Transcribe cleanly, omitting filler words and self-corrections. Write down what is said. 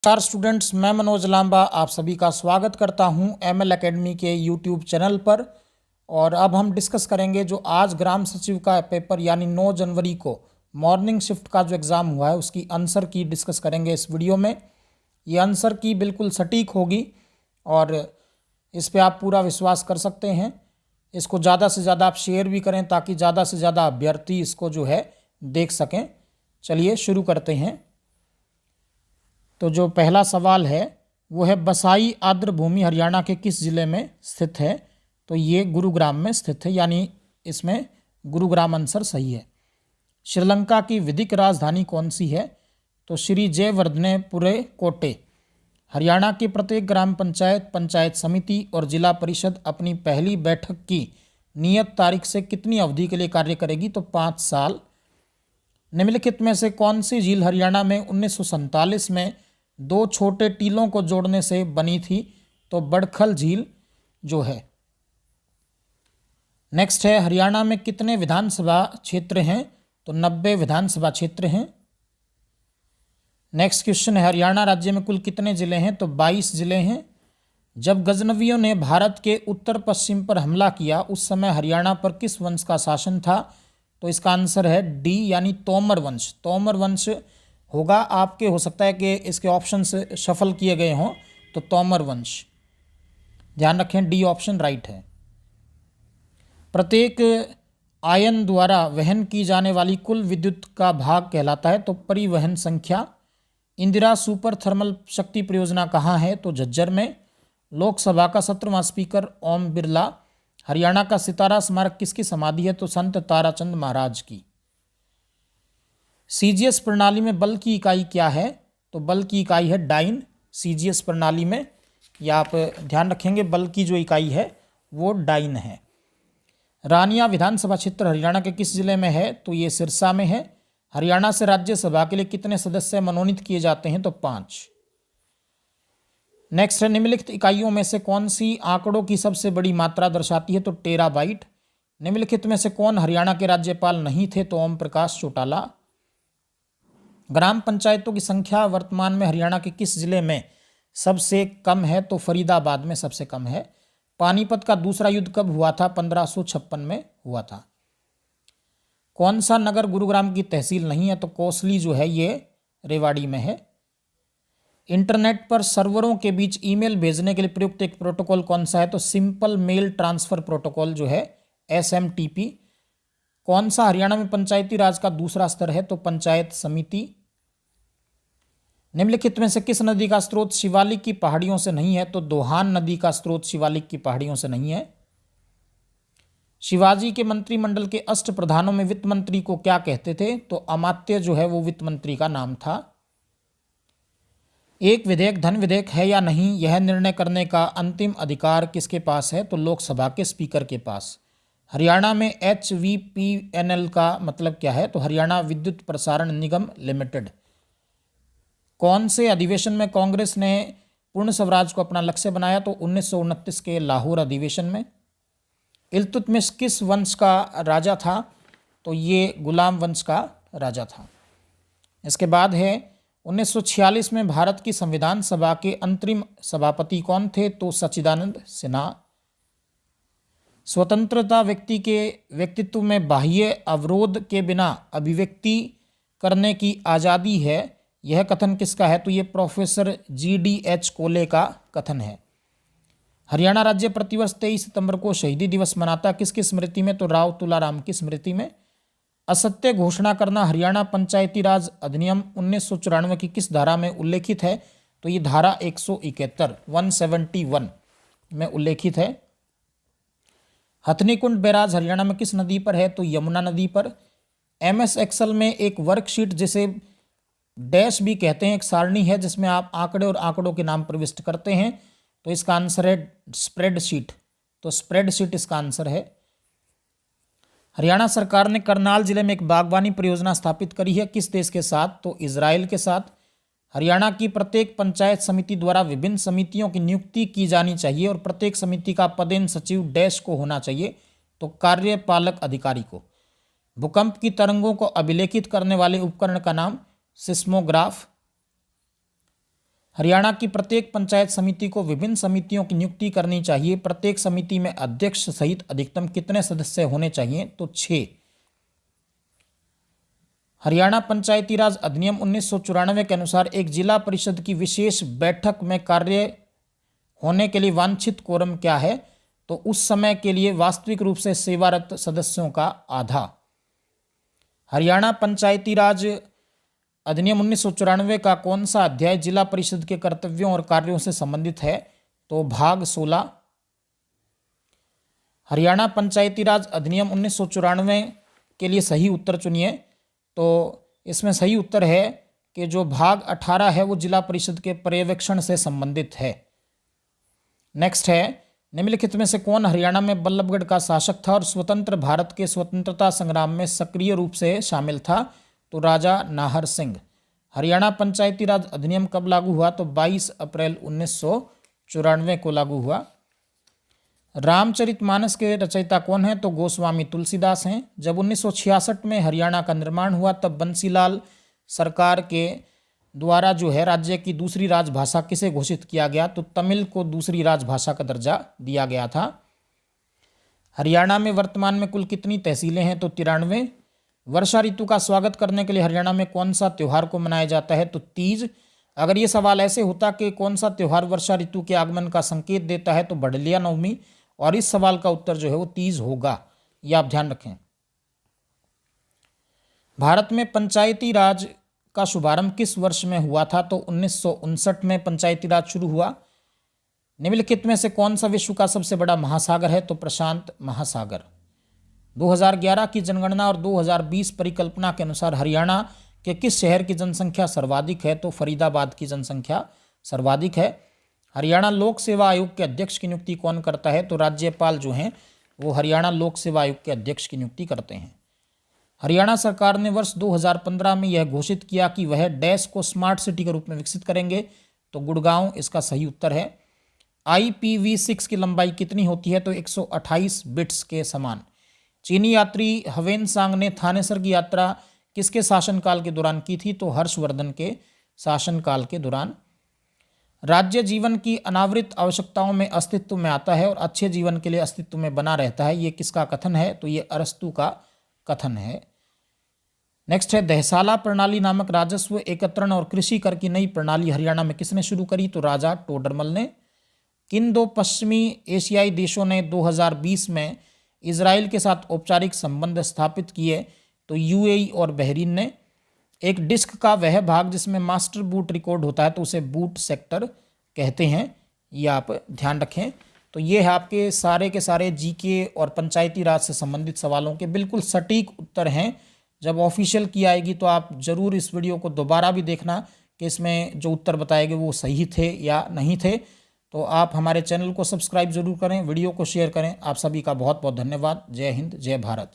नमस्कार स्टूडेंट्स, मैं मनोज लांबा आप सभी का स्वागत करता हूं एमएल एकेडमी के यूट्यूब चैनल पर। और अब हम डिस्कस करेंगे जो आज ग्राम सचिव का पेपर यानी 9 जनवरी को मॉर्निंग शिफ्ट का जो एग्ज़ाम हुआ है उसकी आंसर की डिस्कस करेंगे इस वीडियो में। ये आंसर की बिल्कुल सटीक होगी और इस पे आप पूरा विश्वास कर सकते हैं। इसको ज़्यादा से ज़्यादा आप शेयर भी करें ताकि ज़्यादा से ज़्यादा अभ्यर्थी इसको जो है देख सकें। चलिए शुरू करते हैं। तो जो पहला सवाल है वो है बसाई आर्द्र भूमि हरियाणा के किस जिले में स्थित है? तो ये गुरुग्राम में स्थित है, यानी इसमें गुरुग्राम आंसर सही है। श्रीलंका की विधिक राजधानी कौन सी है? तो श्री जयवर्धनेपुरे कोटे। हरियाणा की प्रत्येक ग्राम पंचायत, पंचायत समिति और जिला परिषद अपनी पहली बैठक की नियत तारीख से कितनी अवधि के लिए कार्य करेगी? तो 5 साल। निम्नलिखित में से कौन सी झील हरियाणा में 1947 में 2 छोटे टीलों को जोड़ने से बनी थी? तो बड़खल झील जो है। नेक्स्ट है हरियाणा में कितने विधानसभा क्षेत्र हैं? तो 90 विधानसभा क्षेत्र हैं। नेक्स्ट क्वेश्चन है हरियाणा राज्य में कुल कितने जिले हैं? तो 22 जिले हैं। जब गजनवियों ने भारत के उत्तर पश्चिम पर हमला किया उस समय हरियाणा पर किस वंश का शासन था? तो इसका आंसर है डी यानी तोमर वंश। तोमर वंश होगा, आपके हो सकता है कि इसके ऑप्शन से शफल किए गए हों, तो तोमर वंश ध्यान रखें, डी ऑप्शन राइट है। प्रत्येक आयन द्वारा वहन की जाने वाली कुल विद्युत का भाग कहलाता है तो परिवहन संख्या। इंदिरा सुपर थर्मल शक्ति परियोजना कहाँ है? तो झज्जर में। लोकसभा का 17वां स्पीकर ओम बिरला। हरियाणा का सितारा स्मारक किसकी समाधि है? तो संत ताराचंद महाराज की। सीजीएस प्रणाली में बल की इकाई क्या है? तो बल की इकाई है डाइन। सीजीएस प्रणाली में, या आप ध्यान रखेंगे बल की जो इकाई है वो डाइन है। रानिया विधानसभा क्षेत्र हरियाणा के किस जिले में है? तो ये सिरसा में है। हरियाणा से राज्यसभा के लिए कितने सदस्य मनोनीत किए जाते हैं? तो 5। नेक्स्ट है निम्नलिखित इकाइयों में से कौन सी आंकड़ों की सबसे बड़ी मात्रा दर्शाती है? तो टेराबाइट। निम्नलिखित में से कौन हरियाणा के राज्यपाल नहीं थे? तो ओम प्रकाश चौटाला। ग्राम पंचायतों की संख्या वर्तमान में हरियाणा के किस जिले में सबसे कम है? तो फरीदाबाद में सबसे कम है। पानीपत का दूसरा युद्ध कब हुआ था? 1556 में हुआ था। कौन सा नगर गुरुग्राम की तहसील नहीं है? तो कोसली जो है ये रेवाड़ी में है। इंटरनेट पर सर्वरों के बीच ईमेल भेजने के लिए प्रयुक्त एक प्रोटोकॉल कौन सा है? तो सिंपल मेल ट्रांसफर प्रोटोकॉल जो है SMTP। कौन सा हरियाणा में पंचायती राज का दूसरा स्तर है? तो पंचायत समिति। निम्नलिखित में से किस नदी का स्रोत शिवालिक की पहाड़ियों से नहीं है? तो दोहान नदी का स्रोत शिवालिक की पहाड़ियों से नहीं है। शिवाजी के मंत्रिमंडल के अष्ट प्रधानों में वित्त मंत्री को क्या कहते थे? तो अमात्य जो है वो वित्त मंत्री का नाम था। एक विधेयक धन विधेयक है या नहीं, यह निर्णय करने का अंतिम अधिकार किसके पास है? तो लोकसभा के स्पीकर के पास। हरियाणा में HVPNL का मतलब क्या है? तो हरियाणा विद्युत प्रसारण निगम लिमिटेड। कौन से अधिवेशन में कांग्रेस ने पूर्ण स्वराज को अपना लक्ष्य बनाया? तो 1929 के लाहौर अधिवेशन में। इल्तुतमिश किस वंश का राजा था? तो ये गुलाम वंश का राजा था। इसके बाद है 1946 में भारत की संविधान सभा के अंतरिम सभापति कौन थे? तो सच्चिदानंद सिन्हा। स्वतंत्रता व्यक्ति के व्यक्तित्व में बाह्य अवरोध के बिना अभिव्यक्ति करने की आज़ादी है, यह कथन किसका है? तो ये प्रोफेसर GDH कोले का कथन है। हरियाणा राज्य प्रतिवर्ष 23 सितंबर को शहीदी दिवस मनाता किसकी स्मृति में? तो राव तुलाराम की स्मृति में। असत्य घोषणा करना हरियाणा पंचायती राज अधिनियम 1994 की किस धारा में उल्लेखित है? तो ये धारा 171 में उल्लेखित है। हथनीकुंड बैराज हरियाणा में किस नदी पर है? तो यमुना नदी पर। MS एक्सेल में एक वर्कशीट जिसे डैश भी कहते हैं, एक सारणी है जिसमें आप आंकड़े और आंकड़ों के नाम प्रविष्ट करते हैं, तो इसका आंसर है स्प्रेडशीट। तो स्प्रेडशीट इसका आंसर है। हरियाणा सरकार ने करनाल जिले में एक बागवानी परियोजना स्थापित करी है, किस देश के साथ? तो इजराइल के साथ। हरियाणा की प्रत्येक पंचायत समिति द्वारा विभिन्न समितियों की नियुक्ति की जानी चाहिए और प्रत्येक समिति का पदेन सचिव डैश को होना चाहिए, तो कार्यपालक अधिकारी को। भूकंप की तरंगों को अभिलेखित करने वाले उपकरण का नाम सिस्मोग्राफ। हरियाणा की प्रत्येक पंचायत समिति को विभिन्न समितियों की नियुक्ति करनी चाहिए। प्रत्येक समिति में अध्यक्ष सहित अधिकतम कितने सदस्य होने चाहिए? तो 6। हरियाणा पंचायती राज अधिनियम 1994 के अनुसार एक जिला परिषद की विशेष बैठक में कार्य होने के लिए वांछित कोरम क्या है? तो उस समय के लिए वास्तविक रूप से सेवारत सदस्यों का आधा। हरियाणा पंचायती राज अधिनियम 1994 का कौन सा अध्याय जिला परिषद के कर्तव्यों और कार्यों से संबंधित है? तो भाग 16। हरियाणा पंचायती राज अधिनियम 1994 के लिए सही उत्तर चुनिए। तो इसमें सही उत्तर है कि जो भाग 18 है वो जिला परिषद के पर्यवेक्षण से संबंधित है। नेक्स्ट है, निम्नलिखित में से कौन हरियाणा में बल्लभगढ़ का शासक था और स्वतंत्र भारत के स्वतंत्रता संग्राम में सक्रिय रूप से शामिल था? तो राजा नाहर सिंह। हरियाणा पंचायती राज अधिनियम कब लागू हुआ? तो 22 अप्रैल 1994 को लागू हुआ। रामचरितमानस के रचयिता कौन है? तो गोस्वामी तुलसीदास हैं। जब 1966 में हरियाणा का निर्माण हुआ तब बंसीलाल सरकार के द्वारा जो है राज्य की दूसरी राजभाषा किसे घोषित किया गया? तो तमिल को दूसरी राजभाषा का दर्जा दिया गया था। हरियाणा में वर्तमान में कुल कितनी तहसीलें हैं? तो 93। वर्षा ऋतु का स्वागत करने के लिए हरियाणा में कौन सा त्यौहार को मनाया जाता है? तो तीज। अगर ये सवाल ऐसे होता कि कौन सा त्यौहार वर्षा ऋतु के आगमन का संकेत देता है, तो बड़लिया नवमी, और इस सवाल का उत्तर जो है वो तीज होगा, यह आप ध्यान रखें। भारत में पंचायती राज का शुभारंभ किस वर्ष में हुआ था? तो 1959 में पंचायती राज शुरू हुआ। निम्नलिखित में से कौन सा विश्व का सबसे बड़ा महासागर है? तो प्रशांत महासागर। 2011 की जनगणना और 2020 परिकल्पना के अनुसार हरियाणा के किस शहर की जनसंख्या सर्वाधिक है? तो फरीदाबाद की जनसंख्या सर्वाधिक है। हरियाणा लोक सेवा आयोग के अध्यक्ष की नियुक्ति कौन करता है? तो राज्यपाल जो हैं वो हरियाणा लोक सेवा आयोग के अध्यक्ष की नियुक्ति करते हैं। हरियाणा सरकार ने वर्ष 2015 में यह घोषित किया कि वह डैश को स्मार्ट सिटी के रूप में विकसित करेंगे। तो गुड़गांव इसका सही उत्तर है। IPv6 की लंबाई कितनी होती है? तो 128 बिट्स के समान। चीनी यात्री हवेनसांग ने थानेसर की यात्रा किसके शासनकाल के दौरान की थी? तो हर्षवर्धन के शासनकाल के दौरान। राज्य जीवन की अनावृत आवश्यकताओं में अस्तित्व में आता है और अच्छे जीवन के लिए अस्तित्व में बना रहता है, ये किसका कथन है? तो ये अरस्तु का कथन है। नेक्स्ट है, दहसाला प्रणाली नामक राजस्व एकत्रण और कृषि कर की नई प्रणाली हरियाणा में किसने शुरू करी? तो राजा टोडरमल ने। किन दो पश्चिमी एशियाई देशों ने 2020 में इजराइल के साथ औपचारिक संबंध स्थापित किए? तो UAE और बहरीन ने। एक डिस्क का वह भाग जिसमें मास्टर बूट रिकॉर्ड होता है तो उसे बूट सेक्टर कहते हैं, ये आप ध्यान रखें। तो ये है आपके सारे के सारे GK और पंचायती राज से संबंधित सवालों के बिल्कुल सटीक उत्तर हैं। जब ऑफिशियल की आएगी तो आप ज़रूर इस वीडियो को दोबारा भी देखना कि इसमें जो उत्तर बताए गए वो सही थे या नहीं थे। तो आप हमारे चैनल को सब्सक्राइब जरूर करें, वीडियो को शेयर करें। आप सभी का बहुत बहुत धन्यवाद। जय हिंद, जय भारत।